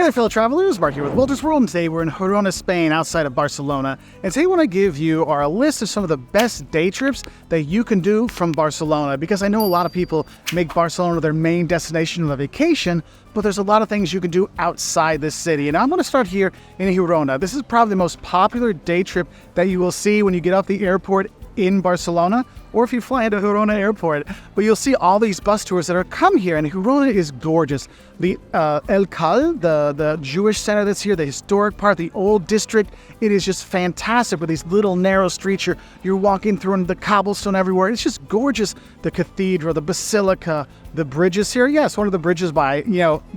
Hey there, fellow travelers, Mark here with Wolters World, and today we're in Girona, Spain, outside of Barcelona. And today what I give you are a list of some of the best day trips that you can do from Barcelona, because I know a lot of people make Barcelona their main destination on a vacation, but there's a lot of things you can do outside this city. And I'm going to start here in Girona. This is probably the most popular day trip that you will see when you get off the airport in Barcelona, or if you fly into Girona airport. But you'll see all these bus tours that are come here, and Girona is gorgeous. The El Cal, the Jewish center that's here, the historic part, the old district, it is just fantastic with these little narrow streets you're walking through and the cobblestone everywhere. It's just gorgeous. The cathedral, the basilica, the bridges here. Yes, one of the bridges by,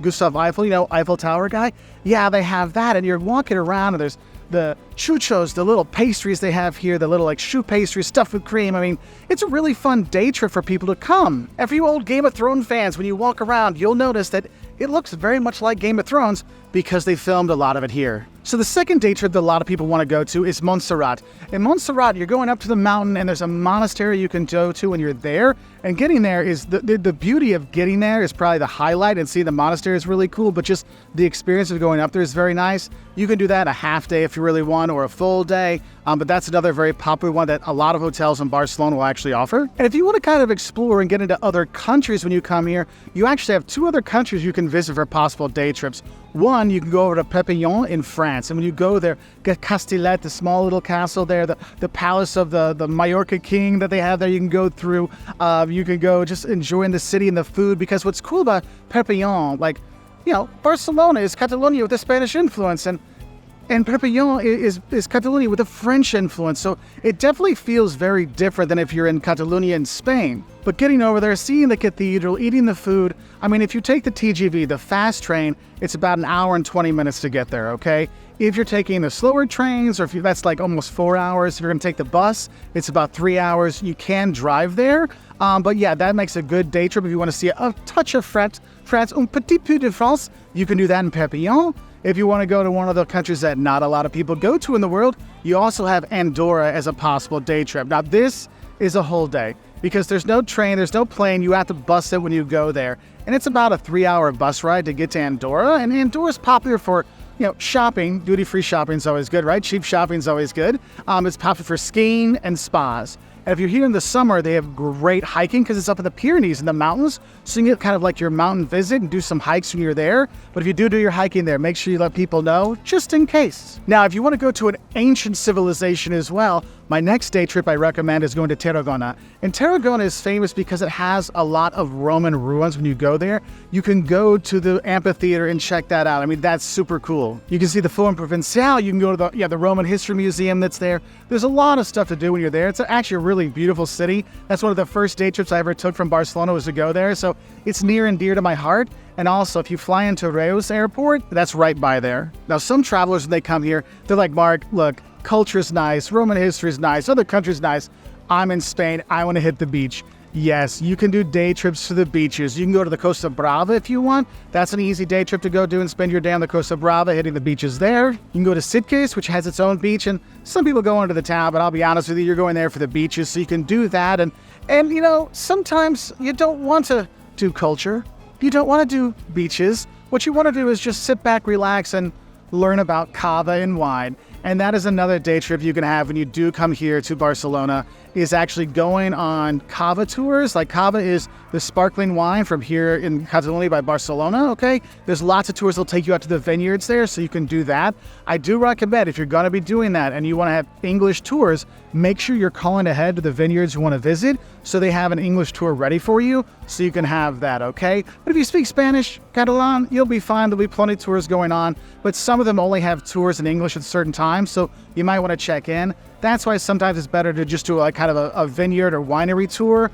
Gustav Eiffel, Eiffel Tower guy. Yeah, they have that, and you're walking around and there's the chuchos, the little pastries they have here, the little choux pastries stuffed with cream. I mean, it's a really fun day trip for people to come. And for you old Game of Thrones fans, when you walk around, you'll notice that it looks very much like Game of Thrones because they filmed a lot of it here. So the second day trip that a lot of people want to go to is Monserat. In Monserat, you're going up to the mountain and there's a monastery you can go to when you're there. And getting there is, the beauty of getting there is probably the highlight, and seeing the monastery is really cool, but just the experience of going up there is very nice. You can do that a half day if you really want, or a full day. But that's another very popular one that a lot of hotels in Barcelona will actually offer. And if you want to kind of explore and get into other countries when you come here, you actually have two other countries you can visit for possible day trips. One, you can go over to Pepon in France, and when you go there, get Castellet, the small little castle there, the palace of the Mallorca king that they have there, you can go through. You can go just enjoying the city and the food, because what's cool about Pepon, Barcelona is Catalonia with a Spanish influence, and Pepon is Catalonia with a French influence, so it definitely feels very different than if you're in Catalonia in Spain. But getting over there, seeing the cathedral, eating the food, I mean, if you take the TGV, the fast train, it's about an hour and 20 minutes to get there, okay? If you're taking the slower trains, or that's like almost 4 hours. If you're going to take the bus, it's about 3 hours. You can drive there, but yeah, that makes a good day trip if you want to see a touch of France, un petit peu de France. You can do that in Pepon. If you want to go to one of the countries that not a lot of people go to in the world, you also have Andor as a possible day trip. Now, this is a whole day, because there's no train, there's no plane. You have to bus it when you go there. And it's about a 3-hour bus ride to get to Andorra. And Andorra is popular for, shopping. Duty-free shopping is always good, right? Cheap shopping is always good. It's popular for skiing and spas. And if you're here in the summer, they have great hiking because it's up in the Pyrenees in the mountains. So you can get kind of like your mountain visit and do some hikes when you're there. But if you do your hiking there, make sure you let people know, just in case. Now, if you want to go to an ancient civilization as well, my next day trip I recommend is going to Tarragona. And Tarragona is famous because it has a lot of Roman ruins. When you go there, you can go to the amphitheater and check that out. I mean, that's super cool. You can see the Forum Provincial. You can go to the Roman History Museum that's there. There's a lot of stuff to do when you're there. It's actually a really beautiful city. That's one of the first day trips I ever took from Barcelona, was to go there. So it's near and dear to my heart. And also, if you fly into Reus Airport, that's right by there. Now, some travelers, when they come here, they're like, Mark, look, culture's nice, Roman history's nice, other countries nice. I'm in Spain, I want to hit the beach. Yes, you can do day trips to the beaches. You can go to the Costa Brava if you want. That's an easy day trip to go do and spend your day on the Costa Brava, hitting the beaches there. You can go to Sitges, which has its own beach, and some people go into the town, but I'll be honest with you, you're going there for the beaches, so you can do that. And sometimes you don't want to do culture. You don't want to do beaches. What you want to do is just sit back, relax, and learn about cava and wine. And that is another day trip you can have when you do come here to Barcelona, is actually going on cava tours. Like, cava is the sparkling wine from here in Catalonia by Barcelona, okay? There's lots of tours that'll take you out to the vineyards there, so you can do that. I do recommend, if you're going to be doing that and you want to have English tours, make sure you're calling ahead to the vineyards you want to visit, so they have an English tour ready for you, so you can have that, okay? But if you speak Spanish, Catalan, you'll be fine. There'll be plenty of tours going on, but some of them only have tours in English at certain times, so you might want to check in. That's why sometimes it's better to just do kind of a vineyard or winery tour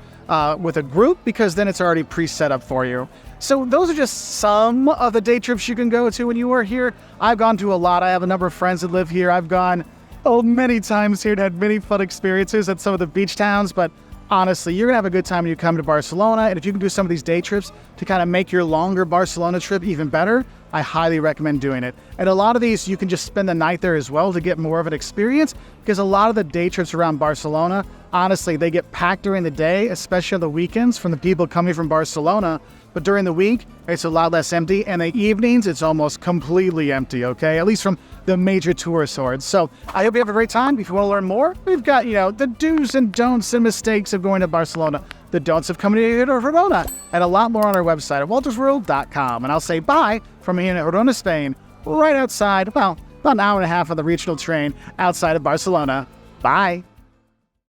with a group, because then it's already pre-set up for you. So those are just some of the day trips you can go to when you are here. I've gone to a lot. I have a number of friends that live here. I've gone many times here and had many fun experiences at some of the beach towns, but honestly, you're gonna have a good time when you come to Barcelona. And if you can do some of these day trips to kind of make your longer Barcelona trip even better, I highly recommend doing it. And a lot of these, you can just spend the night there as well to get more of an experience, because a lot of the day trips around Barcelona, honestly, they get packed during the day, especially on the weekends from the people coming from Barcelona. But during the week, it's a lot less empty. And the evenings, it's almost completely empty, okay? At least from the major tourist hordes. So I hope you have a great time. If you want to learn more, we've got, the do's and don'ts and mistakes of going to Barcelona, the don'ts of coming to Girona, and a lot more on our website at woltersworld.com. And I'll say bye from here in Girona, Spain, right outside, about an hour and a half on the regional train outside of Barcelona. Bye.